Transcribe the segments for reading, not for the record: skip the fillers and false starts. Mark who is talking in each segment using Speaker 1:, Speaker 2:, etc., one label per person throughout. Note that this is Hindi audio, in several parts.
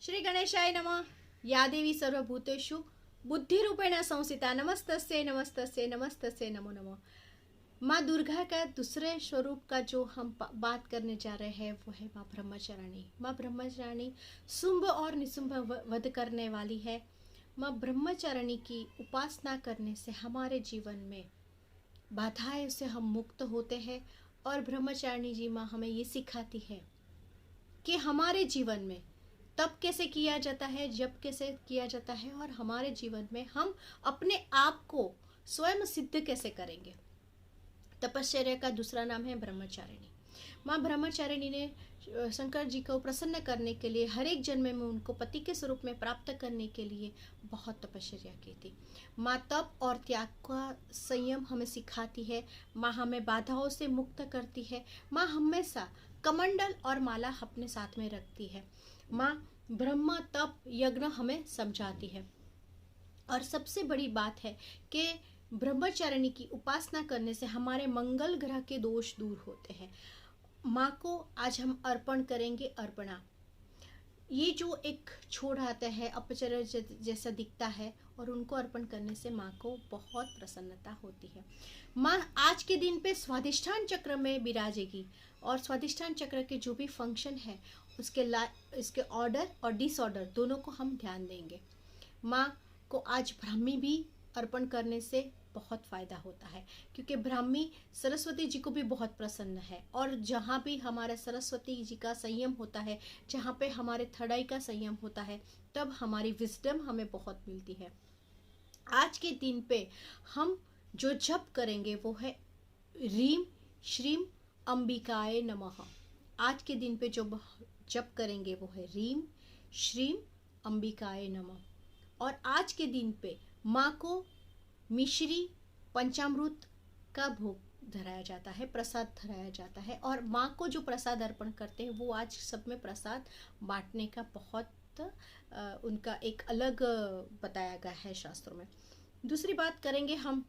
Speaker 1: श्री गणेशाय नमः। या देवी सर्वभूतेषु बुद्धिरूपेण संस्थिता नमस्तस्यै नमस्तस्यै नमस्तस्यै नमो नमः। माँ दुर्गा का दूसरे स्वरूप का जो हम बात करने जा रहे हैं वो है माँ ब्रह्मचारिणी। माँ ब्रह्मचारिणी शुंभ और निशुंभ वध करने वाली है। माँ ब्रह्मचारिणी की उपासना करने से हमारे जीवन में बाधाएं से हम मुक्त होते हैं। और ब्रह्मचारिणी जी माँ हमें ये सिखाती है कि हमारे जीवन में तब कैसे किया जाता है, जब कैसे किया जाता है, और हमारे जीवन में हम अपने आप को स्वयं सिद्ध कैसे करेंगे। तपश्चर्या का दूसरा नाम है ब्रह्मचारिणी। माँ ब्रह्मचारिणी ने शंकर जी को प्रसन्न करने के लिए हर एक जन्म में उनको पति के स्वरूप में प्राप्त करने के लिए बहुत तपश्चर्या की थी। माँ तप और त्याग का संयम हमें सिखाती है। माँ हमें बाधाओं से मुक्त करती है। माँ हमेशा कमंडल और माला अपने साथ में रखती है। माँ ब्रह्म तप यज्ञ हमें समझाती है। और सबसे बड़ी बात है कि ब्रह्मचारिणी की उपासना करने से हमारे मंगल ग्रह के दोष दूर होते हैं। माँ को आज हम अर्पण करेंगे अर्पणा। ये जो एक छोड़ आता है अपचर जैसा दिखता है, और उनको अर्पण करने से माँ को बहुत प्रसन्नता होती है। माँ आज के दिन पे स्वादिष्ठान चक्र में विराजेगी, और स्वादिष्ठान चक्र के जो भी फंक्शन है इसके ऑर्डर और डिसऑर्डर दोनों को हम ध्यान देंगे। माँ को आज ब्राह्मी भी अर्पण करने से बहुत फ़ायदा होता है, क्योंकि ब्राह्मी सरस्वती जी को भी बहुत प्रसन्न है। और जहाँ भी हमारा सरस्वती जी का संयम होता है, जहाँ पे हमारे थड़ाई का संयम होता है, तब हमारी विजडम हमें बहुत मिलती है। आज के दिन पे हम जो जप करेंगे वो है रीम श्रीम अंबिकाय नमः। आज के दिन पे जो जप करेंगे वो है रीम श्रीम अंबिकाय नमः। और आज के दिन पे माँ को मिश्री पंचामृत का भोग धराया जाता है, प्रसाद धराया जाता है। और माँ को जो प्रसाद अर्पण करते हैं वो आज सब में प्रसाद बांटने का बहुत उनका एक अलग बताया गया है शास्त्रों में। दूसरी बात करेंगे हम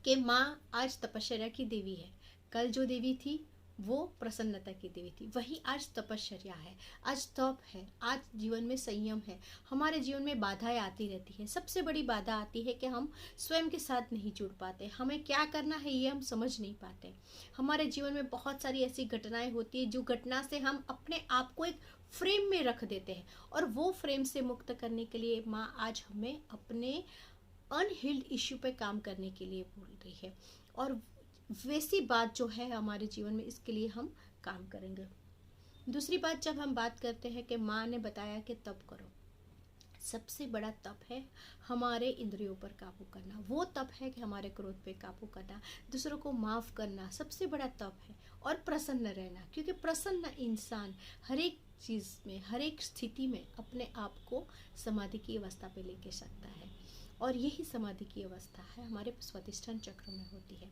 Speaker 1: कि माँ आज तपश्चर्या की देवी है। कल जो देवी थी वो प्रसन्नता की देवी थी, वही आज तपश्चर्या है, आज तप है, आज जीवन में संयम है। हमारे जीवन में बाधाएं आती रहती है। सबसे बड़ी बाधा आती है कि हम स्वयं के साथ नहीं जुड़ पाते, हमें क्या करना है ये हम समझ नहीं पाते। हमारे जीवन में बहुत सारी ऐसी घटनाएं होती है जो घटना से हम अपने आप को एक फ्रेम में रख देते हैं, और वो फ्रेम से मुक्त करने के लिए माँ आज हमें अपने अनहील्ड इश्यू पे काम करने के लिए बोल रही है। और वैसी बात जो है हमारे जीवन में, इसके लिए हम काम करेंगे। दूसरी बात, जब हम बात करते हैं कि माँ ने बताया कि तप करो, सबसे बड़ा तप है हमारे इंद्रियों पर काबू करना। वो तप है कि हमारे क्रोध पे काबू करना, दूसरों को माफ़ करना सबसे बड़ा तप है। और प्रसन्न रहना, क्योंकि प्रसन्न इंसान हर एक चीज़ में, हर एक स्थिति में अपने आप को समाधि की अवस्था पे लेके सकता है। और यही समाधि की अवस्था है हमारे स्वादिष्ठान चक्र में होती है।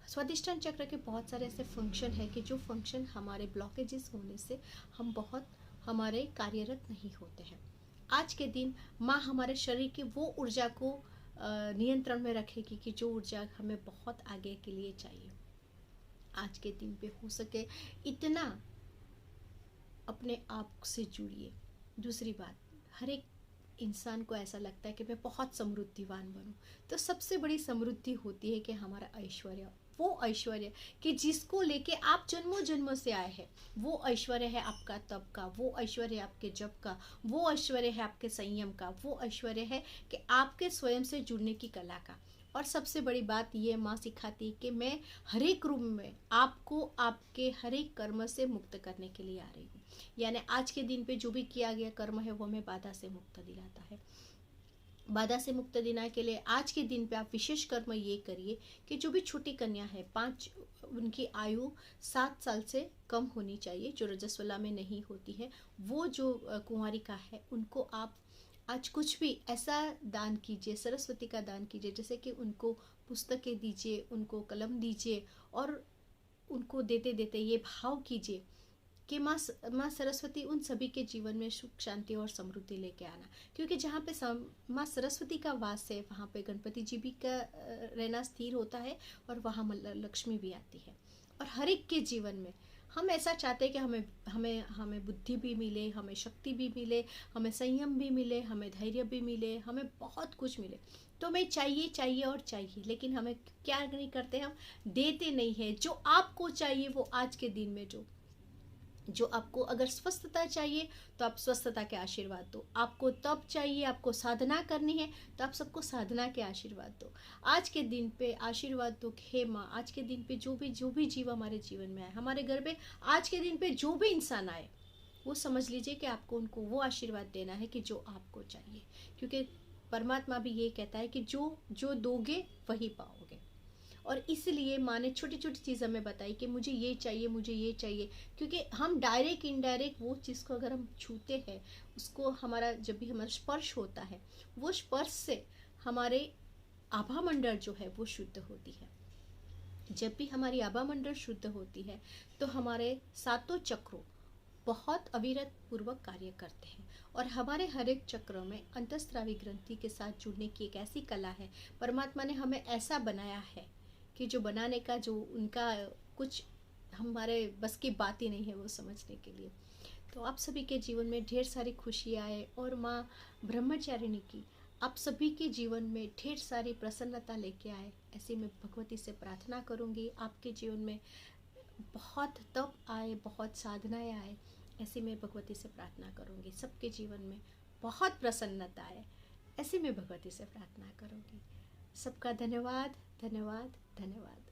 Speaker 1: स्वादिष्ठान चक्र के बहुत सारे ऐसे फंक्शन है कि जो फंक्शन हमारे ब्लॉकेजेस होने से हम बहुत हमारे कार्यरत नहीं होते हैं। आज के दिन माँ हमारे शरीर की वो ऊर्जा को नियंत्रण में रखेगी कि जो ऊर्जा हमें बहुत आगे के लिए चाहिए। आज के दिन पे हो सके इतना अपने आप से जुड़िए। दूसरी बात, हर एक इंसान को ऐसा लगता है कि मैं बहुत समृद्धिवान बनूं, तो सबसे बड़ी समृद्धि होती है कि हमारा ऐश्वर्य, वो ऐश्वर्य कि जिसको लेके आप जन्मों जन्मों से आए हैं, वो ऐश्वर्य है आपका तप का, वो ऐश्वर्य है आपके जप का, वो ऐश्वर्य है आपके संयम का, वो ऐश्वर्य है कि आपके स्वयं से जुड़ने की कला का। और सबसे बड़ी बात ये माँ सिखाती कि मैं हर एक रूप में आपको आपके हर एक कर्म से मुक्त करने के लिए आ रही हूँ। यानी आज के दिन पे जो भी किया गया कर्म है वो हमें बाधा से मुक्त दिलाता है। बाधा से मुक्त दिलाने के लिए आज के दिन पे आप विशेष कर्म ये करिए कि जो भी छोटी कन्या है, 5 उनकी आयु 7 साल से कम होनी चाहिए, जो रजस्वला में नहीं होती है, वो जो कुंवारिका है उनको आप आज कुछ भी ऐसा दान कीजिए, सरस्वती का दान कीजिए, जैसे कि उनको पुस्तकें दीजिए, उनको कलम दीजिए, और उनको देते देते ये भाव कीजिए कि माँ सरस्वती उन सभी के जीवन में सुख शांति और समृद्धि लेके आना। क्योंकि जहाँ पे माँ सरस्वती का वास है वहाँ पे गणपति जी भी का रहना स्थिर होता है, और वहाँ लक्ष्मी भी आती है। और हर एक के जीवन में हम ऐसा चाहते हैं कि हमें हमें हमें बुद्धि भी मिले, हमें शक्ति भी मिले, हमें संयम भी मिले, हमें धैर्य भी मिले, हमें बहुत कुछ मिले। तो हमें चाहिए चाहिए और चाहिए, लेकिन हमें क्या नहीं करते, हम देते नहीं है। जो आपको चाहिए वो आज के दिन में जो आपको, अगर स्वस्थता चाहिए तो आप स्वस्थता के आशीर्वाद दो, आपको तप चाहिए, आपको साधना करनी है तो आप सबको साधना के आशीर्वाद दो। आज के दिन पे आशीर्वाद दो। हे माँ, आज के दिन पे जो भी जीव हमारे जीवन में आए, हमारे घर पे आज के दिन पे जो भी इंसान आए, वो समझ लीजिए कि आपको उनको वो आशीर्वाद देना है कि जो आपको चाहिए। क्योंकि परमात्मा भी ये कहता है कि जो जो दोगे वही पाओगे। और इसलिए माँ ने छोटी छोटी चीज़ हमें बताई कि मुझे ये चाहिए, मुझे ये चाहिए। क्योंकि हम डायरेक्ट इनडायरेक्ट वो चीज़ को अगर हम छूते हैं, उसको हमारा जब भी हमारा स्पर्श होता है, वो स्पर्श से हमारे आभा मंडल जो है वो शुद्ध होती है। जब भी हमारी आभा मंडल शुद्ध होती है तो हमारे सातों चक्रों बहुत अविरत पूर्वक कार्य करते हैं। और हमारे हर एक चक्र में अंतस्रावी ग्रंथि के साथ जुड़ने की एक ऐसी कला है। परमात्मा ने हमें ऐसा बनाया है कि जो बनाने का जो उनका कुछ हमारे बस की बात ही नहीं है वो समझने के लिए। तो आप सभी के जीवन में ढेर सारी खुशी आए और माँ ब्रह्मचारिणी की आप सभी के जीवन में ढेर सारी प्रसन्नता लेके आए, ऐसी मैं भगवती से प्रार्थना करूँगी। आपके जीवन में बहुत तप आए, बहुत साधनाएं आए, ऐसी मैं भगवती से प्रार्थना करूँगी। सबके जीवन में बहुत प्रसन्नता आए, ऐसी मैं भगवती से प्रार्थना करूँगी। सबका धन्यवाद, धन्यवाद, धन्यवाद।